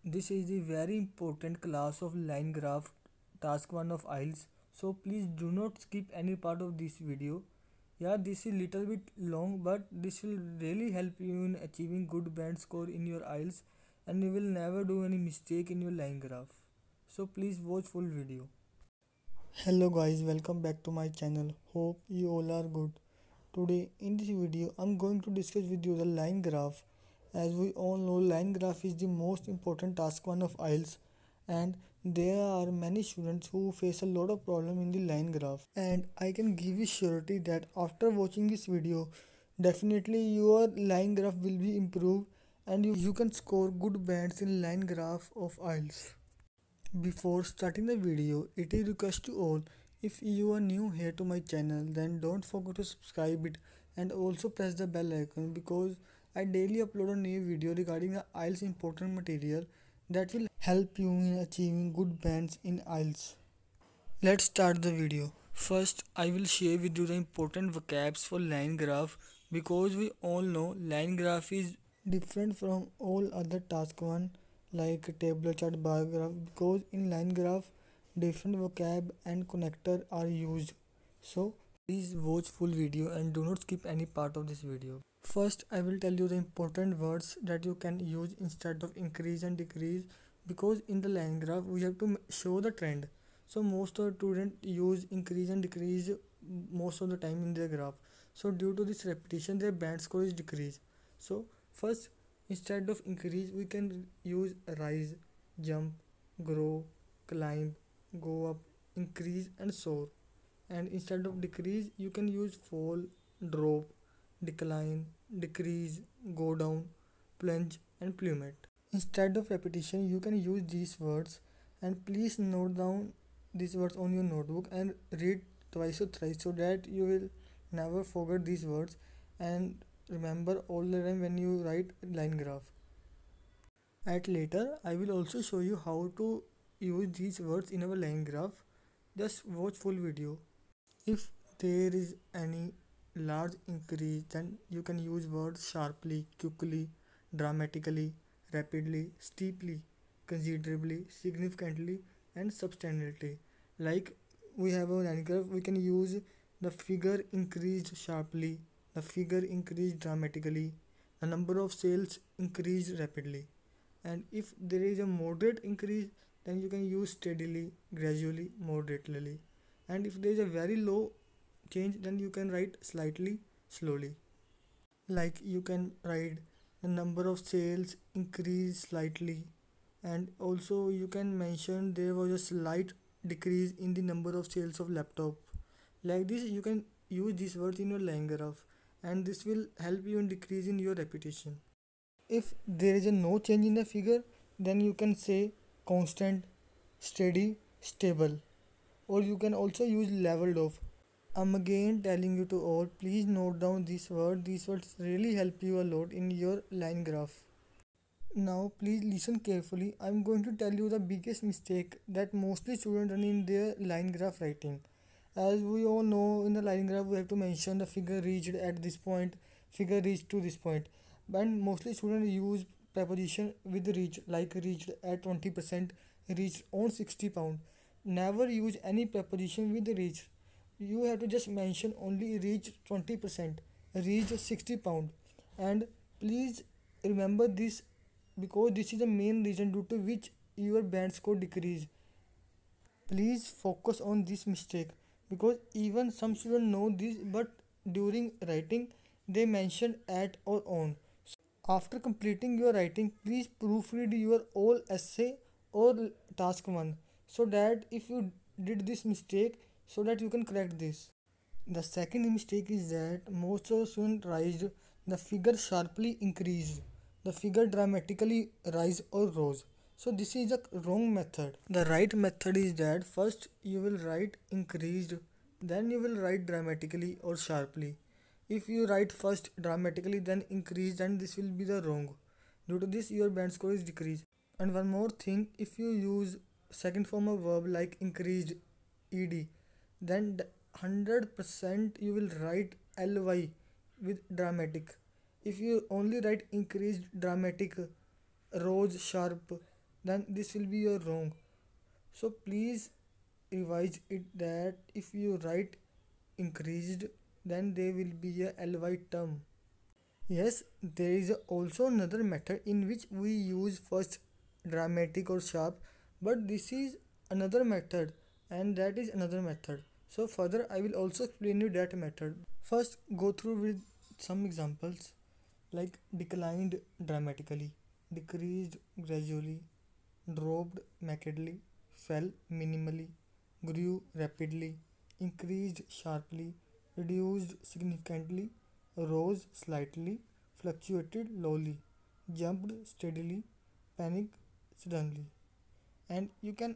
This is the very important class of line graph, task 1 of IELTS. So please do not skip any part of this video. Yeah, this is little bit long, but this will really help you in achieving good band score in your IELTS, and you will never do any mistake in your line graph. So please watch full video. Hello guys, welcome back to my channel. Hope you all are good. Today in this video I'm going to discuss with you the line graph. As we all know, line graph is the most important task 1 of IELTS, and there are many students who face a lot of problem in the line graph, and I can give you surety that after watching this video definitely your line graph will be improved and you can score good bands in line graph of IELTS. Before starting the video, it is request to all, if you are new here to my channel, then don't forget to subscribe it and also press the bell icon, because I daily upload a new video regarding the IELTS important material that will help you in achieving good bands in IELTS. Let's start the video. First, I will share with you the important vocabs for line graph, because we all know line graph is different from all other task 1 like table chart, bar graph, because in line graph different vocab and connector are used. So please watch full video and do not skip any part of this video. First, I will tell you the important words that you can use instead of increase and decrease, because in the line graph we have to show the trend. So most of the students use increase and decrease most of the time in their graph. So due to this repetition their band score is decreased. So first, instead of increase we can use rise, jump, grow, climb, go up, increase and soar. And instead of decrease you can use fall, drop, decline, decrease, go down, plunge and plummet. Instead of repetition you can use these words, and please note down these words on your notebook and read twice or thrice so that you will never forget these words and remember all the time when you write line graph. At later I will also show you how to use these words in our line graph. Just watch full video. If there is any large increase, then you can use words sharply, quickly, dramatically, rapidly, steeply, considerably, significantly and substantially. Like we have a line graph, we can use the figure increased sharply, the figure increased dramatically, the number of sales increased rapidly. And if there is a moderate increase, then you can use steadily, gradually, moderately. And if there is a very low change, then you can write slightly, slowly. Like you can write the number of sales increase slightly, and also you can mention there was a slight decrease in the number of sales of laptop. Like this you can use these words in your line graph, and this will help you in decreasing your repetition. If there is a no change in the figure, then you can say constant, steady, stable, or you can also use leveled off. I'm again telling you to all, please note down this word. These words really help you a lot in your line graph. Now please listen carefully. I'm going to tell you the biggest mistake that mostly students run in their line graph writing. As we all know, in the line graph we have to mention the figure reached at this point, figure reached to this point. But mostly students use preposition with reach, like reached at 20%, reached on 60 pound. Never use any preposition with reach. You have to just mention only reach 20%, reach 60 pound. And please remember this, because this is the main reason due to which your band score decrease. Please focus on this mistake, because even some students know this, but during writing they mention at or on. After completing your writing, please proofread your all essay or task 1, so that if you did this mistake, so that you can correct this. The second mistake is that most of the students raised the figure sharply increased, the figure dramatically rise or rose. So this is a wrong method. The right method is that first you will write increased, then you will write dramatically or sharply. If you write first dramatically then increase, then this will be the wrong. Due to this your band score is decreased. And one more thing, if you use second form of verb like increased, ed, then 100% you will write ly with dramatic. If you only write increased, dramatic, rose, sharp, then this will be your wrong. So please revise it that if you write increased, then there will be a ly term. Yes, there is also another method in which we use first dramatic or sharp, but this is another method and that is another method. So further I will also explain you that method. First go through with some examples like declined dramatically, decreased gradually, dropped markedly, fell minimally, grew rapidly, increased sharply, reduced significantly, rose slightly, fluctuated lowly, jumped steadily, panicked suddenly. And you can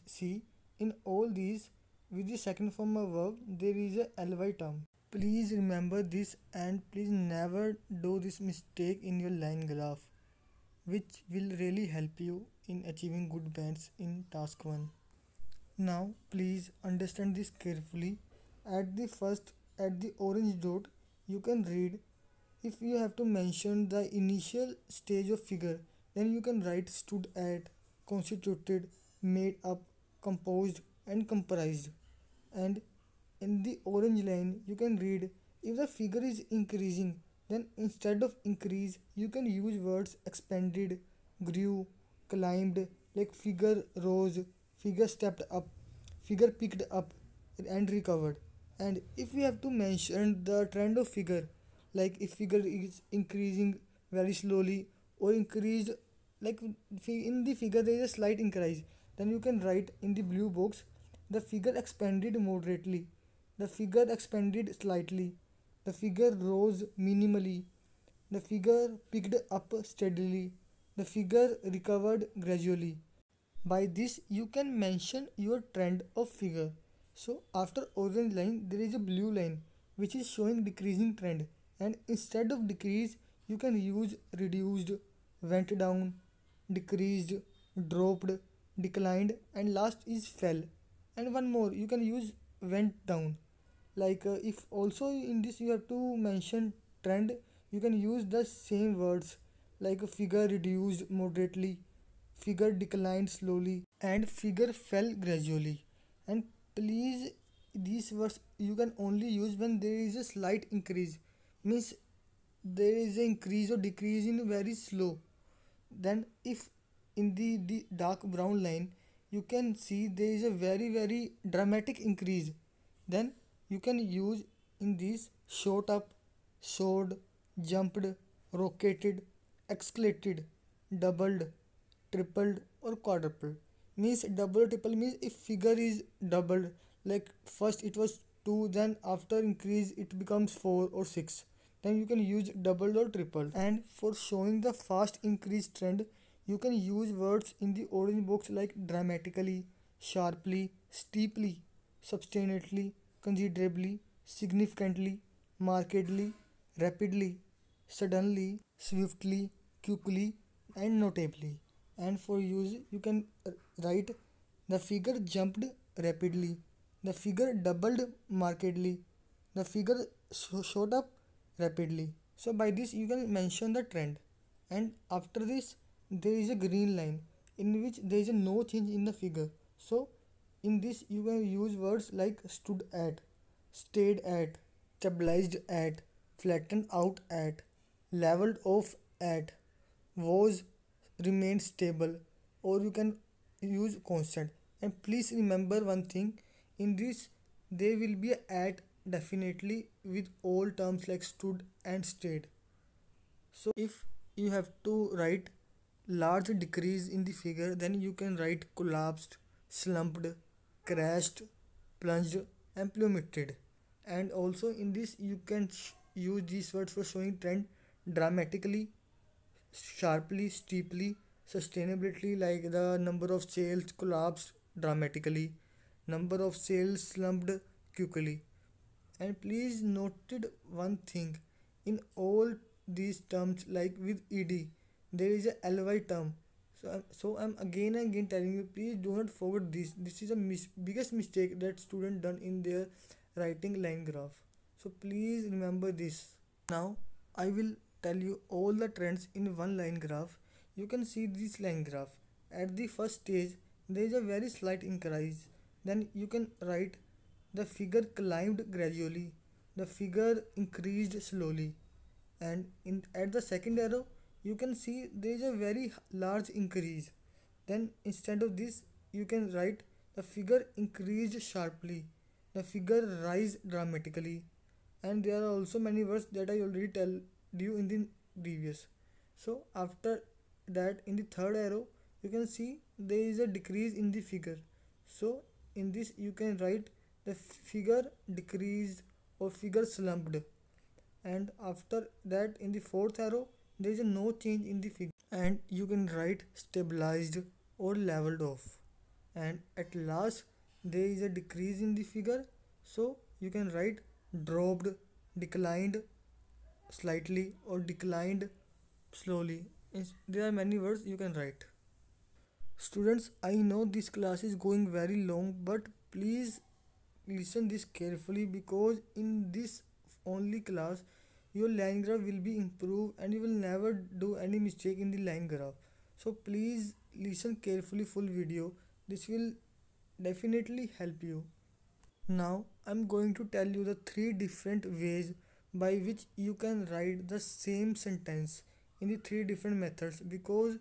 see in all these with the second form of verb there is a ly term. Please remember this and please never do this mistake in your line graph, which will really help you in achieving good bands in task 1. Now please understand this carefully. At the orange dot you can read. If you have to mention the initial stage of figure, then you can write stood at, constituted, made up, composed and comprised. And in the orange line you can read if the figure is increasing, then instead of increase you can use words expanded, grew, climbed, like figure rose, figure stepped up, figure picked up and recovered. And if we have to mention the trend of figure, like if figure is increasing very slowly or increased, like in the figure there is a slight increase, then you can write in the blue box the figure expanded moderately, the figure expanded slightly, the figure rose minimally, the figure picked up steadily, the figure recovered gradually. By this you can mention your trend of figure. So after orange line there is a blue line which is showing decreasing trend, and instead of decrease you can use reduced, went down, decreased, dropped, declined and last is fell. And one more you can use went down. Like if also in this you have to mention trend, you can use the same words like figure reduced moderately, figure declined slowly and figure fell gradually. And please, these words you can only use when there is a slight increase, means there is an increase or decrease in very slow. Then if in the dark brown line you can see there is a very dramatic increase, then you can use in this shot up, soared, jumped, rocketed, escalated, doubled, tripled or quadrupled. Means double or triple means if figure is doubled, like first it was 2, then after increase it becomes 4 or 6, then you can use doubled or tripled. And for showing the fast increase trend you can use words in the orange box like dramatically, sharply, steeply, substantially, considerably, significantly, markedly, rapidly, suddenly, swiftly, quickly and notably. And for use you can write the figure jumped rapidly, the figure doubled markedly, the figure shot up rapidly. So by this you can mention the trend. And after this there is a green line in which there is a no change in the figure. So in this you can use words like stood at, stayed at, stabilized at, flattened out at, leveled off at, was, remained stable, or you can use constant. And please remember one thing, in this there will be a at definitely with all terms like stood and stayed. So if you have to write large decrease in the figure, then you can write collapsed, slumped, crashed, plunged and plummeted. And also in this you can use these words for showing trend dramatically, sharply, steeply, sustainability, like the number of sales collapsed dramatically, number of sales slumped quickly. And please noted one thing, in all these terms like with ed there is a ly term. So I'm again and again telling you, please do not forget this. This is a biggest mistake that student done in their writing line graph. So please remember this. Now I will tell you all the trends in one line graph. You can see this line graph. at the first stage there is a very slight increase. Then you can write the figure climbed gradually, the figure increased slowly, and at the second arrow you can see there is a very large increase. Then instead of this you can write the figure increased sharply, the figure rise dramatically, and there are also many words that I already tell you in the previous. So after that, in the third arrow you can see there is a decrease in the figure. So in this you can write the figure decreased or figure slumped, and after that in the fourth arrow there is a no change in the figure, and you can write stabilized or leveled off, and at last there is a decrease in the figure, so you can write dropped, declined slightly, or declined slowly. There are many words you can write. Students, I know this class is going very long, but please listen this carefully, because in this only class your line graph will be improved and you will never do any mistake in the line graph. So please listen carefully full video. This will definitely help you. Now I'm going to tell you the three different ways by which you can write the same sentence in the three different methods, because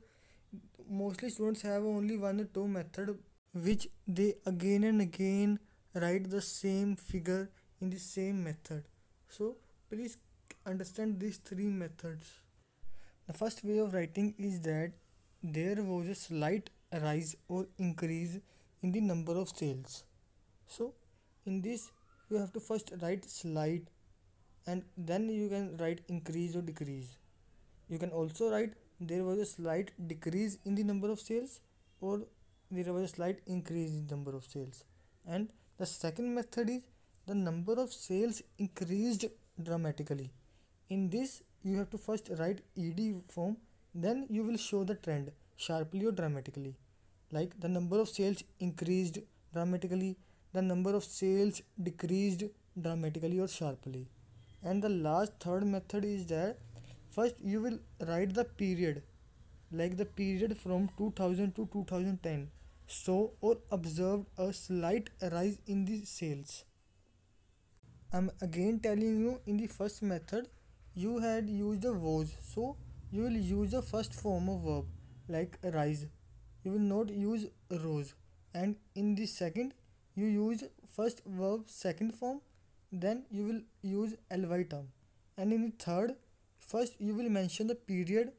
mostly students have only one or two method which they again and again write the same figure in the same method. So please understand these three methods. The first way of writing is that there was a slight rise or increase in the number of sales. So in this you have to first write slight, and then you can write increase or decrease. You can also write there was a slight decrease in the number of sales, or there was a slight increase in the number of sales. And the second method is the number of sales increased dramatically. In this you have to first write ed form, then you will show the trend sharply or dramatically. Like the number of sales increased dramatically, the number of sales decreased dramatically or sharply. And the last third method is that first you will write the period, like the period from 2000 to 2010, saw or observed a slight rise in the sales. I'm again telling you, in the first method you had used a was, so you will use the first form of verb like rise. You will not use rose. And in the second you use first verb second form, then you will use ly term. And in the third, first you will mention the period,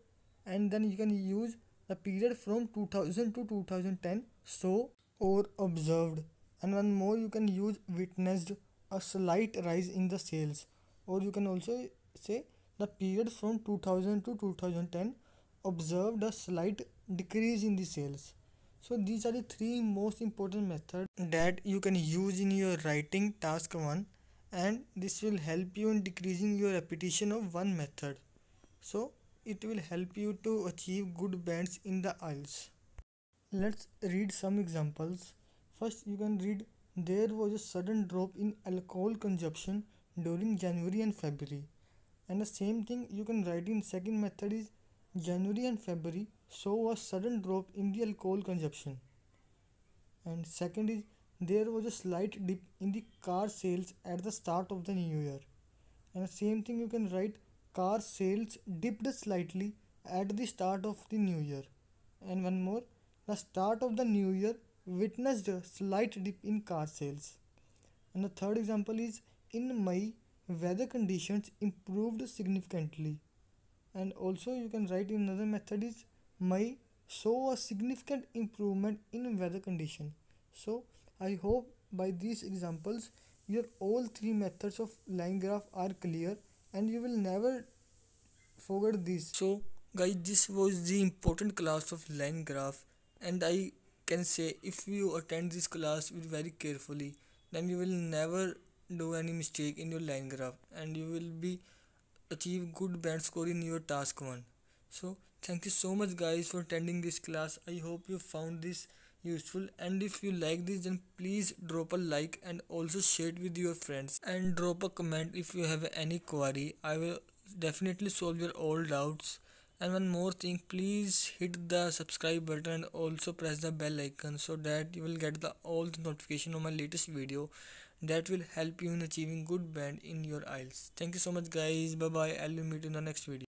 and then you can use the period from 2000 to 2010, saw or observed. And one more, you can use witnessed a slight rise in the sales, or you can also say the period from 2000 to 2010 observed a slight decrease in the sales. So these are the three most important methods that you can use in your writing task 1, and this will help you in decreasing your repetition of one method. So it will help you to achieve good bands in the IELTS. Let's read some examples. First you can read, there was a sudden drop in alcohol consumption during January and February. And the same thing you can write in second method is, January and February saw a sudden drop in the alcohol consumption. And second is, there was a slight dip in the car sales at the start of the new year. And the same thing you can write, car sales dipped slightly at the start of the new year. And one more, the start of the new year witnessed a slight dip in car sales. And the third example is, in May weather conditions improved significantly. And also you can write in another method is, May saw a significant improvement in weather condition. So I hope by these examples your all three methods of line graph are clear and you will never forget this. So guys, this was the important class of line graph, and I can say if you attend this class very carefully, then you will never do any mistake in your line graph and you will be achieve good band score in your task 1. So thank you so much guys for attending this class. I hope you found this useful, and if you like this then please drop a like and also share it with your friends, and drop a comment if you have any query. I will definitely solve your all doubts, And one more thing, please hit the subscribe button and also press the bell icon so that you will get all the notification of my latest video that will help you in achieving good band in your IELTS. Thank you so much guys. Bye bye. I'll meet you in the next video.